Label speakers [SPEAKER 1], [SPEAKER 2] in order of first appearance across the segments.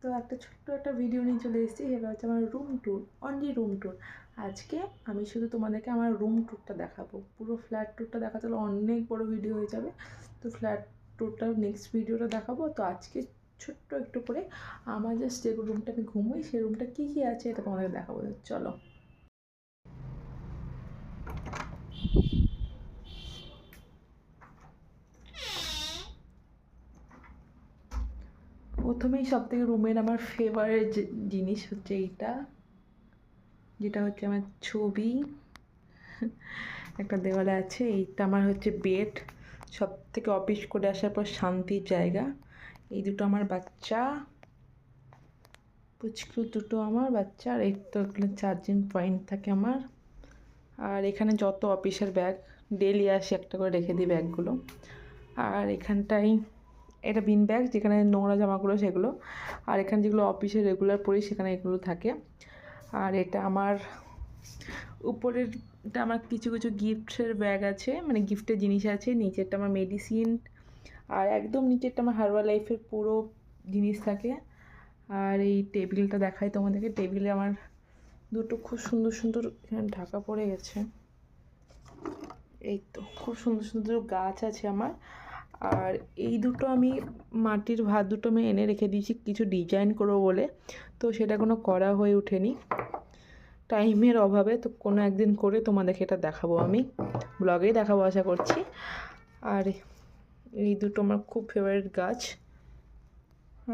[SPEAKER 1] তো একটা ছোট্ট একটা ভিডিও নিয়ে চলে এসেছি, সেটা হচ্ছে আমার room tour, only room tour. আজকে আমি শুধু তোমাদেরকে আমার রুম ট্যুরটা দেখাবো। পুরো ফ্ল্যাট ট্যুরটা দেখাতে হলে অনেক বড় ভিডিও হয়ে যাবে, তো ফ্ল্যাট ট্যুরটা নেক্সট ভিডিওটা দেখাবো। তো আজকে ছোট্ট একটু করে আমার জাস্ট যে রুমটা আমি ঘুমোই সেই রুমটা কী কী আছে এটা তোমাদের দেখাবো। চলো। প্রথমেই সবথেকে রুমের আমার ফেভারিট জিনিস হচ্ছে এইটা, যেটা হচ্ছে আমার ছবি একটা দেওয়ালে আছে। এইটা আমার হচ্ছে বেড, সব থেকে অফিস করে আসার পর শান্তির জায়গা। এই দুটো আমার বাচ্চা, পুচকু দুটো আমার বাচ্চা, আর এই তো এগুলো চার্জিং পয়েন্ট থাকে আমার। আর এখানে যত অফিসের ব্যাগ, ডেলি আসি একটা করে রেখে দিই ব্যাগগুলো। আর এখানটাই এটা বিন ব্যাগ, যেখানে নোংরা জামাগুলো সেগুলো। আর এখানে যেগুলো অফিসে রেগুলার পরি সেখানে এগুলো থাকে। আর এটা আমার উপরেরটা আমার কিছু কিছু গিফটের ব্যাগ আছে, মানে গিফটের জিনিস আছে। নিচেরটা আমার মেডিসিন, আর একদম নিচেরটা আমার হার্বাল লাইফের পুরো জিনিস থাকে। আর এই টেবিলটা দেখাই তোমাদেরকে। টেবিলে আমার দুটো খুব সুন্দর সুন্দর এখানে ঢাকা পড়ে গেছে, এই তো খুব সুন্দর সুন্দর গাছ আছে আমার। আর এই দুটো আমি মাটির ভাত দুটো আমি এনে রেখে দিয়েছি কিছু ডিজাইন করবো বলে, তো সেটা কোনো করা হয়ে ওঠেনি টাইমের অভাবে। তো কোনো একদিন করে তোমাদেরকে এটা দেখাবো, আমি ব্লগেই দেখাবো আশা করছি। আর এই দুটো আমার খুব ফেভারিট গাছ।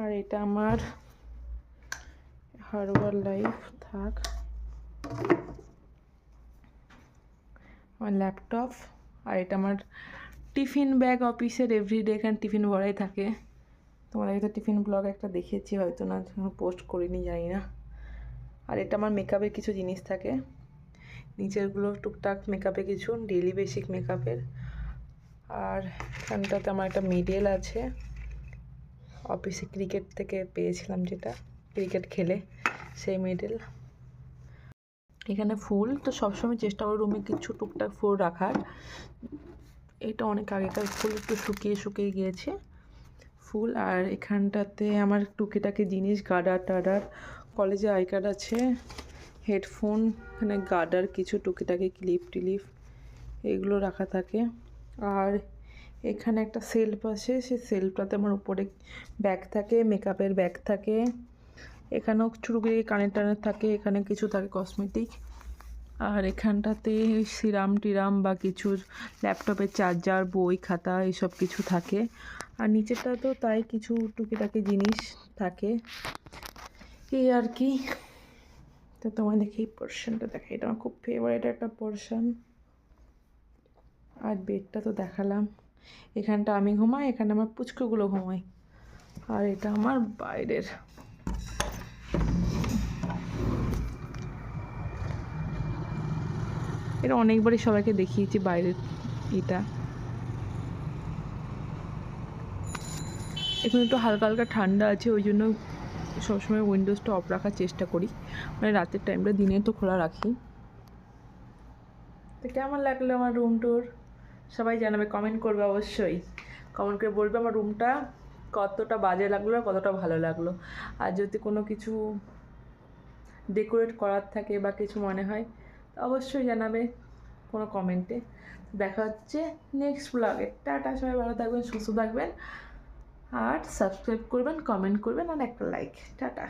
[SPEAKER 1] আর এটা আমার হার্বাল লাইফ থাক, আমার ল্যাপটপ। আর এটা আমার টিফিন ব্যাগ, অফিসের এভরিডে এখানে টিফিন ভরাই থাকে। তোমাদেরকে তো টিফিন ব্লগ একটা দেখিয়েছি হয়তো, না পোস্ট করিনি জানি না। আর এটা আমার মেকআপের কিছু জিনিস থাকে, নিচেরগুলো টুকটাক মেকআপে কিছু ডেইলি বেসিক মেকআপের। আর এখানটাতে আমার একটা মেডেল আছে, অফিসে ক্রিকেট থেকে পেয়েছিলাম, যেটা ক্রিকেট খেলে সেই মেডেল। এখানে ফুল তো সবসময় চেষ্টা করি রুমে কিছু টুকটাক ফুল রাখার। এটা অনেক আগেকার ফুল, একটু শুকিয়ে শুকিয়ে গিয়েছে ফুল। আর এখানটাতে আমার টুকিটাকি জিনিস, গার্ডার টাডার, কলেজে আই কার্ড আছে, হেডফোন, এখানে গার্ডার কিছু টুকিটাকি ক্লিপ টিলিপ এগুলো রাখা থাকে। আর এখানে একটা সেলফ আছে, সেই সেলফটাতে আমার উপরে ব্যাগ থাকে, মেকআপের ব্যাগ থাকে। এখানেও টুকিটাকি কানের টানের থাকে, এখানে কিছু থাকে কসমেটিক। আর এখানটাতে সিরাম টিরাম বা কিছু ল্যাপটপের চার্জার, বই খাতা এসব কিছু থাকে। আর নিচেরটা তো তাই কিছু টুকিটাকি জিনিস থাকে, এই আর কি। তো তোমাদেরকে এই পোর্শনটা দেখা, এটা আমার খুব ফেভারিট একটা পোর্শন। আর বেডটা তো দেখালাম, এখানটা আমি ঘুমাই, এখানে আমার পুচকুগুলো ঘুমাই। আর এটা আমার বাইরের, এটা অনেকবারই সবাইকে দেখিয়েছি বাইরের এটা। এখন একটু হালকা হালকা ঠান্ডা আছে, ওই জন্য সবসময় উইন্ডোজটা অফ রাখার চেষ্টা করি, মানে রাতের টাইমটা, দিনে তো খোলা রাখি। তো কেমন লাগলো আমার রুম ট্যুর সবাই জানাবে, কমেন্ট করবে অবশ্যই। কমেন্ট করে বলবে আমার রুমটা কতটা বাজে লাগলো আর কতটা ভালো লাগলো। আর যদি কোনো কিছু ডেকোরেট করার থাকে বা কিছু মনে হয় অবশ্যই জানাবে কোনো কমেন্টে। দেখা হচ্ছে নেক্সট ব্লগে। টাটা, সবাই ভালো থাকবেন, সুস্থ থাকবেন, আর সাবস্ক্রাইব করবেন, কমেন্ট করবেন, আর একটা লাইক। টাটা।